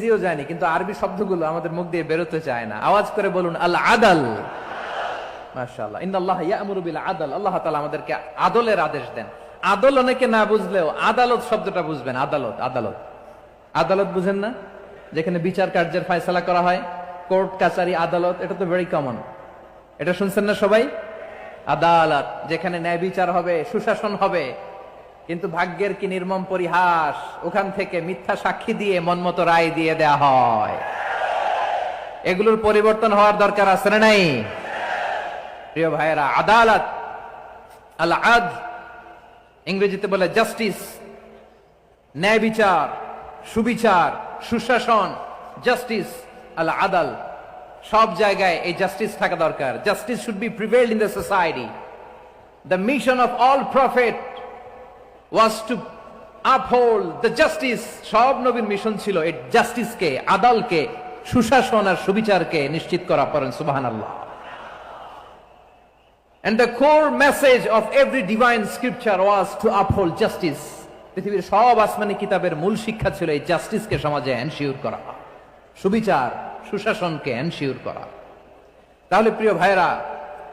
ইংরেজিও জানি, কিন্তু আরবি শব্দগুলো আমাদের মুখ দিয়ে বেরোতে চায় না। আওয়াজ করে বলুন আল আদাল। মাশাআল্লাহ, ইন্নাল্লাহ ইয়া'মুরু বিল আদল। আল্লাহ তাআলা আমাদেরকে আদলের আদেশ দেন। আদল অনেকে না বুঝলেও আদালত শব্দটা বুঝবেন। আদালত, আদালত, আদালত বুঝেন না? যেখানে বিচার কার্যের ফয়সালা করা হয়, কোর্ট কাচারি আদালত, এটা তো ভেরি কমন। এটা শুনছেন না সবাই? আদালত, যেখানে ন্যায় বিচার হবে, সুশাসন হবে। কিন্তু ভাগ্যের কি নির্মম পরিহাস, ওখান থেকে মিথ্যা সাক্ষী দিয়ে মনমতো রায় দিয়ে দেয়া হয়। এগুলোর পরিবর্তন হওয়ার দরকার আছে না নাই? প্রিয় ভাইয়েরা, আদালত, আল আদ, ইংরেজিতে বলে জাস্টিস, ন্যায় বিচার, সুবিচার, সুশাসন, জাস্টিস, আল আদাল। সব জায়গায় এই জাস্টিস থাকা দরকার। Justice should be prevailed in the society. The mission of all prophet was to uphold the justice. সব নবীর মিশন ছিল এই জাস্টিসকে, আদালকে, সুশাসন আর সুবিচারকে নিশ্চিত করা। পড়েন সুবহানাল্লাহ। And the core message of every divine scripture was to uphold justice. পৃথিবীর সব আসমানি কিতাবের মূল শিক্ষা ছিল এই জাস্টিসকে সমাজে এনশিওর করা, সুবিচার, সুশাসনকে এনশিওর করা। তাহলে প্রিয় ভাইরা,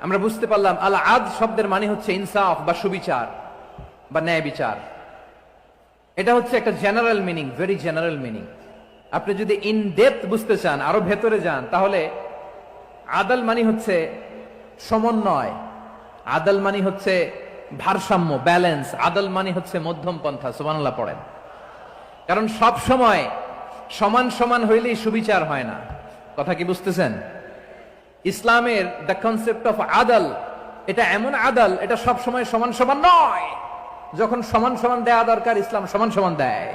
আমরা বুঝতে পারলাম আল আদ শব্দের মানে হচ্ছে ইনসাফ বা সুবিচার বা ন্যায় বিচার। এটা হচ্ছে একটা general meaning, very general meaning. আপনি যদি ইন ডেপথ বুঝতে চান, আরো ভেতরে যান, তাহলে আদাল মানে হচ্ছে সমন্বয়, আদাল মানে হচ্ছে ভারসাম্য, ব্যালেন্স। আদাল মানে হচ্ছে মধ্যম পন্থা। সুবহানাল্লাহ পড়েন। কারণ সব সময় সমান সমান হইলেই সুবিচার হয় না। কথা কি বুঝতেছেন? ইসলামের দ্য কনসেপ্ট অফ আদাল, এটা এমন আদাল, এটা সব সময় সমান সমান নয়। যখন সমান সমান দেয়া দরকার, ইসলাম সমান সমান দেয়।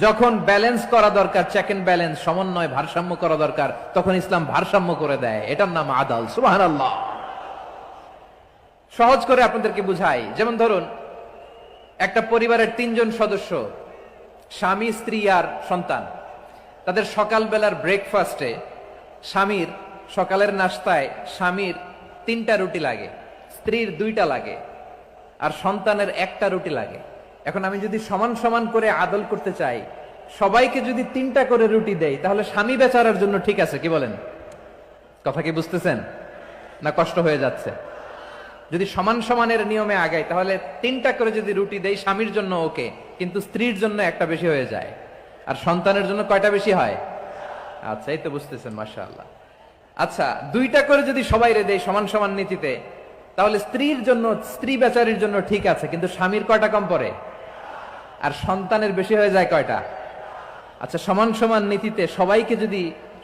যখন ব্যালেন্স করা দরকার, চেক এন্ড ব্যালেন্স, সমন্বয়, ভারসাম্য করা দরকার, তখন ইসলাম ভারসাম্য করে দেয়। এটার নাম আদাল। সুবহানাল্লাহ। সহজ করে আপনাদেরকে বুঝাই। যেমন ধরুন, একটা পরিবারের 3 জন সদস্য, স্বামী, স্ত্রী আর সন্তান। তাদের সকালবেলার ব্রেকফাস্টে, স্বামীর সকালের নাস্তায় স্বামীর 3টা রুটি লাগে, স্ত্রীর 2টা লাগে, আর সন্তানের 1টা রুটি লাগে। এখন আমি যদি সমান সমান করে আদল করতে চাই, সবাইকে যদি 3টা করে রুটি দেই, তাহলে স্বামী বেচারার জন্য ঠিক আছে? কি বলেন? কথা কি বুঝতেছেন না কষ্ট হয়ে যাচ্ছে? যদি সমান সমানের নিয়মে আগাই, তাহলে 3টা করে যদি রুটি দেই, স্বামীর জন্য ওকে, কিন্তু স্ত্রীর জন্য 1টা বেশি হয়ে যায়। আর সন্তানের জন্য কয়টা বেশি হয়? আচ্ছা, এই তো বুঝতেছেন, মাশাআল্লাহ। আচ্ছা, 2টা করে যদি সবাই দেই সমান সমান নীতিতে, তাহলে স্ত্রীর জন্য, স্ত্রী বেচারির জন্য ঠিক আছে, কিন্তু স্বামীর কয়টা কম পড়ে? আর সন্তানের বেশি হয়ে যায় কয়টা? আচ্ছা, সমান সমান নীতিতে সবাইকে যদি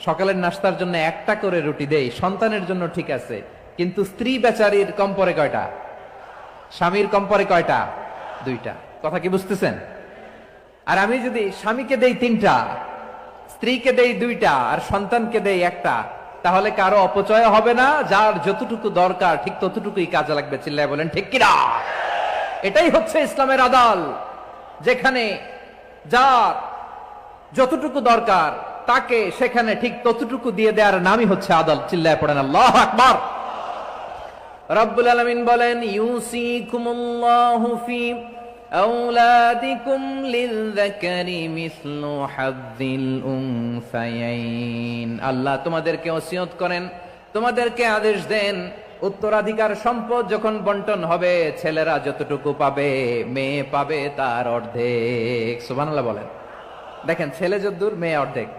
সকালের নাস্তার জন্য 1টা করে রুটি দেই, সন্তানের জন্য ঠিক আছে, কিন্তু স্ত্রী বেচারির কম পড়ে কয়টা? স্বামীর কম পড়ে কয়টা? 2টা। কথা কি বুঝতেছেন? আর আমি যদি স্বামীকে দেই 3টা, স্ত্রীকে দেই 2টা, আর সন্তানকে দেই 1টা, তাহলে কারো অপচয় হবে না। যার যতটুকু দরকার ঠিক ততটুকুই কাজে লাগবে। চিল্লায় বলেন ঠিক কিনা? এটাই হচ্ছে ইসলামের আদাল, যেখানে যার যতটুকু দরকার তাকে সেখানে ঠিক ততটুকু দিয়ে দেওয়ার নামই হচ্ছে আদাল। চিল্লায় পড়েন আল্লাহু আকবার। রব্বুল আলামিন বলেন, ইউসিকুমুল্লাহু ফি আওলাদিকুম লিযযাকারি মিসলু হাযযিল উনসায়াইন। আল্লাহ তোমাদেরকে ওসিয়ত করেন, তোমাদেরকে আদেশ দেন, উত্তরাধিকার সম্পদ যখন বন্টন হবে, ছেলেরা যতটুকু পাবে, মেয়ে পাবে তার অর্ধেক। সুবহানাল্লাহ বলেন। দেখেন, ছেলে যদ্দূর, মেয়ে অর্ধেক।